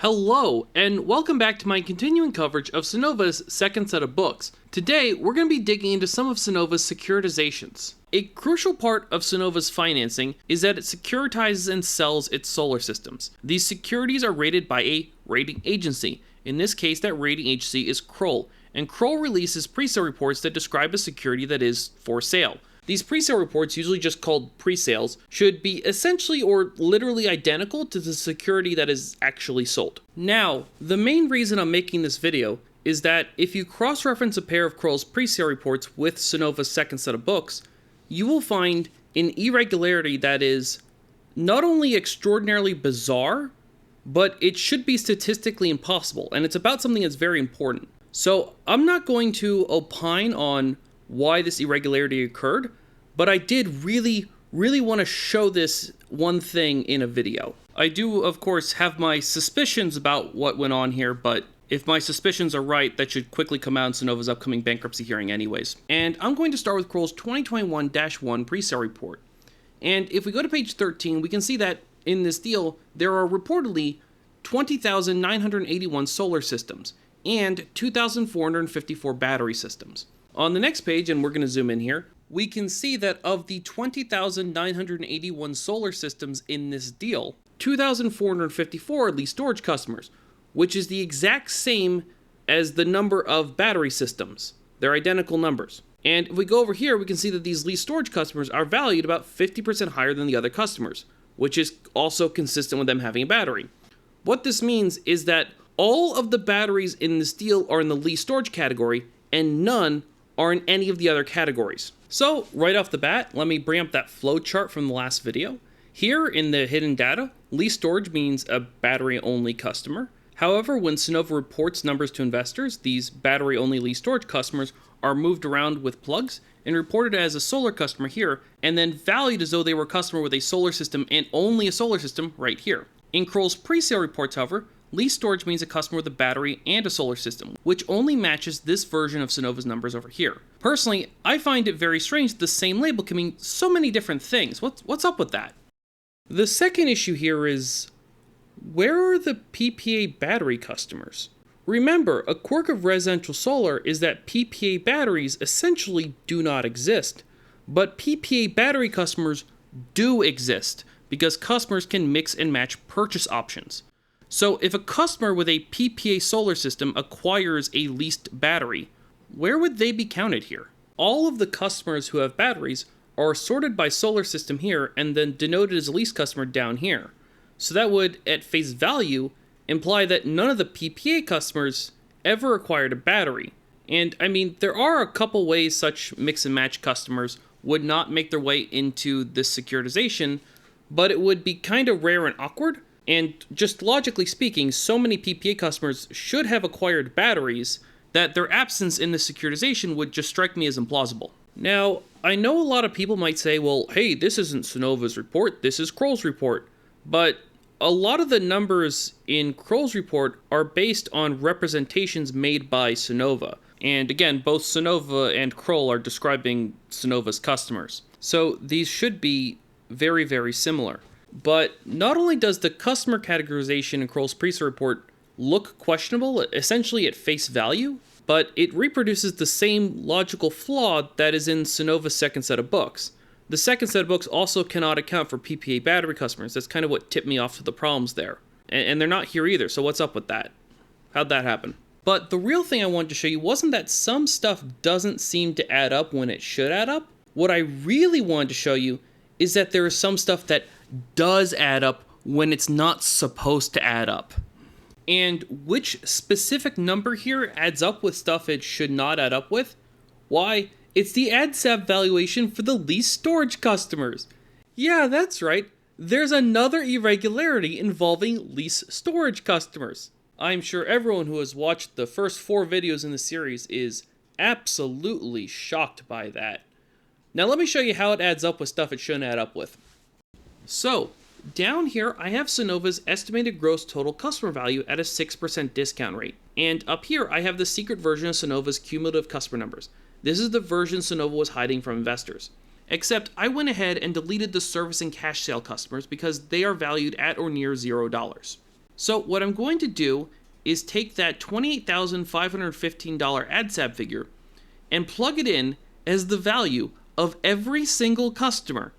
Hello, and welcome back to my continuing coverage of Sunnova's second set of books. Today, we're going to be digging into some of Sunnova's securitizations. A crucial part of Sunnova's financing is that it securitizes and sells its solar systems. These securities are rated by a rating agency. In this case, that rating agency is Kroll, and Kroll releases pre-sale reports that describe a security that is for sale. These pre-sale reports, usually just called pre-sales, should be essentially or literally identical to the security that is actually sold. Now, the main reason I'm making this video is that if you cross-reference a pair of Kroll's pre-sale reports with Sunnova's second set of books, you will find an irregularity that is not only extraordinarily bizarre, but it should be statistically impossible, and it's about something that's very important. So I'm not going to opine on why this irregularity occurred, but I did really want to show this one thing in a video. I do, of course, have my suspicions about what went on here, but if my suspicions are right, that should quickly come out in Sunnova's upcoming bankruptcy hearing anyways. And I'm going to start with Kroll's 2021-1 pre-sale report. And if we go to page 13, we can see that in this deal, there are reportedly 20,981 solar systems and 2,454 battery systems. On the next page, and we're going to zoom in here, we can see that of the 20,981 solar systems in this deal, 2,454 are lease storage customers, which is the exact same as the number of battery systems. They're identical numbers. And if we go over here, we can see that these lease storage customers are valued about 50% higher than the other customers, which is also consistent with them having a battery. What this means is that all of the batteries in this deal are in the lease storage category, and none are in any of the other categories. So right off the bat, let me bring up that flow chart from the last video. Here in the hidden data, lease storage means a battery-only customer. However, when Sunnova reports numbers to investors, these battery-only lease storage customers are moved around with plugs and reported as a solar customer here, and then valued as though they were a customer with a solar system and only a solar system right here. In Kroll's pre-sale reports, however, lease storage means a customer with a battery and a solar system, which only matches this version of Sunnova's numbers over here. Personally, I find it very strange that the same label can mean so many different things. What's up with that? The second issue here is, where are the PPA battery customers? Remember, a quirk of residential solar is that PPA batteries essentially do not exist, but PPA battery customers do exist because customers can mix and match purchase options. So if a customer with a PPA solar system acquires a leased battery, where would they be counted here? All of the customers who have batteries are sorted by solar system here and then denoted as a lease customer down here. So that would, at face value, imply that none of the PPA customers ever acquired a battery. And I mean, there are a couple ways such mix and match customers would not make their way into this securitization, but it would be kind of rare and awkward. And just logically speaking, so many PPA customers should have acquired batteries that their absence in the securitization would just strike me as implausible. Now, I know a lot of people might say, well, hey, this isn't Sunnova's report, this is Kroll's report. But a lot of the numbers in Kroll's report are based on representations made by Sunnova. And again, both Sunnova and Kroll are describing Sunnova's customers. So these should be very similar. But not only does the customer categorization in Kroll's pre-sale report look questionable, essentially at face value, but it reproduces the same logical flaw that is in Sunnova's second set of books. The second set of books also cannot account for PPA battery customers. That's kind of what tipped me off to the problems there. And they're not here either, so what's up with that? How'd that happen? But the real thing I wanted to show you wasn't that some stuff doesn't seem to add up when it should add up. What I really wanted to show you is that there is some stuff that does add up when it's not supposed to add up. And which specific number here adds up with stuff it should not add up with? Why, it's the ADSAP valuation for the lease storage customers. Yeah, that's right. There's another irregularity involving lease storage customers. I'm sure everyone who has watched the first 4 videos in the series is absolutely shocked by that. Now let me show you how it adds up with stuff it shouldn't add up with. So, down here I have Sunnova's estimated gross total customer value at a 6% discount rate. And up here I have the secret version of Sunnova's cumulative customer numbers. This is the version Sunnova was hiding from investors. Except I went ahead and deleted the service and cash sale customers because they are valued at or near $0. So what I'm going to do is take that $28,515 ADSAB figure and plug it in as the value of every single customer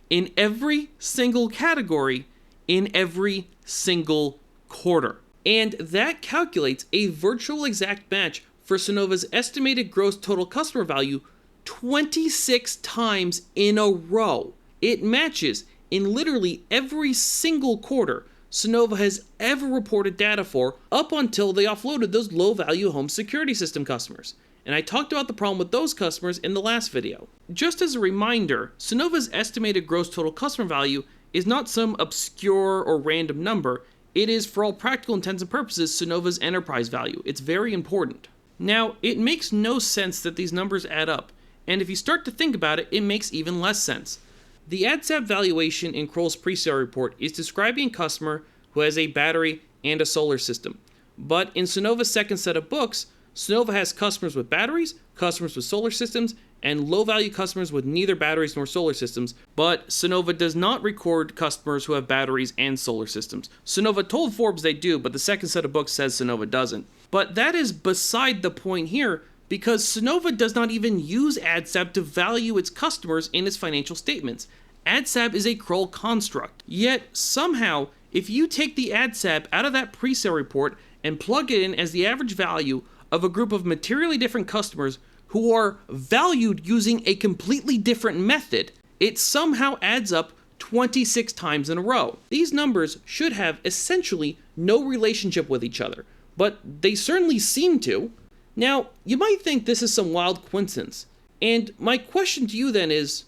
in every single category in every single quarter. And that calculates a virtual exact match for Sunnova's estimated gross total customer value 26 times in a row. It matches in literally every single quarter Sunnova has ever reported data for up until they offloaded those low-value home security system customers. And I talked about the problem with those customers in the last video. Just as a reminder, Sunnova's estimated gross total customer value is not some obscure or random number. It is, for all practical intents and purposes, Sunnova's enterprise value. It's very important. Now, it makes no sense that these numbers add up, and if you start to think about it, it makes even less sense. The ADSAB valuation in Kroll's pre-sale report is describing a customer who has a battery and a solar system. But in Sunnova's second set of books, Sunnova has customers with batteries, customers with solar systems, and low-value customers with neither batteries nor solar systems, but Sunnova does not record customers who have batteries and solar systems. Sunnova told Forbes they do, but the second set of books says Sunnova doesn't. But that is beside the point here, because Sunnova does not even use ADSAB to value its customers in its financial statements. ADSAB is a Kroll construct. Yet, somehow, if you take the ADSAB out of that pre-sale report and plug it in as the average value of a group of materially different customers who are valued using a completely different method, it somehow adds up 26 times in a row. These numbers should have essentially no relationship with each other, but they certainly seem to. Now, you might think this is some wild coincidence, and my question to you then is,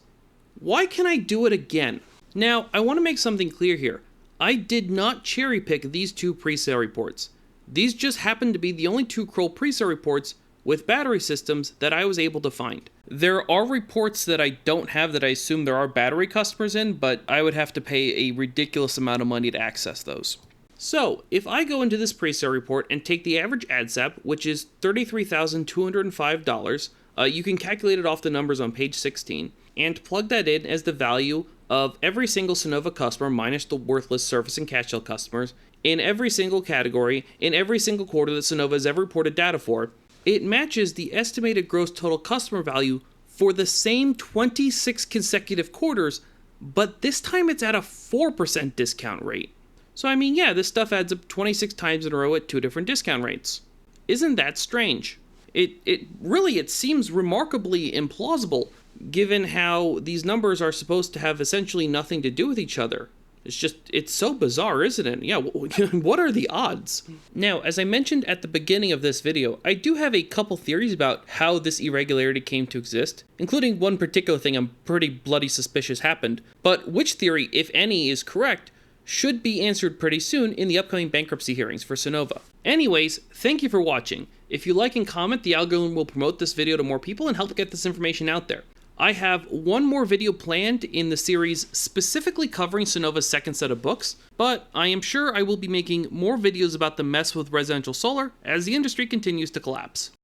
why can I do it again? Now, I want to make something clear here. I did not cherry pick these two pre-sale reports. These just happened to be the only two Kroll pre-sale reports with battery systems that I was able to find. There are reports that I don't have that I assume there are battery customers in, but I would have to pay a ridiculous amount of money to access those. So, if I go into this pre-sale report and take the average ADSAB, which is $33,205, you can calculate it off the numbers on page 16, and plug that in as the value of every single Sunnova customer minus the worthless surface and cash shell customers in every single category in every single quarter that Sunnova has ever reported data for, it matches the estimated gross total customer value for the same 26 consecutive quarters, but this time it's at a 4% discount rate. So I mean, yeah, this stuff adds up 26 times in a row at two different discount rates. Isn't that strange? It seems remarkably implausible given how these numbers are supposed to have essentially nothing to do with each other. It's so bizarre, isn't it? Yeah, what are the odds? Now, as I mentioned at the beginning of this video, I do have a couple theories about how this irregularity came to exist, including one particular thing I'm pretty bloody suspicious happened, but which theory, if any, is correct, should be answered pretty soon in the upcoming bankruptcy hearings for Sunnova. Anyways, thank you for watching. If you like and comment, the algorithm will promote this video to more people and help get this information out there. I have one more video planned in the series specifically covering Sunnova's second set of books, but I am sure I will be making more videos about the mess with residential solar as the industry continues to collapse.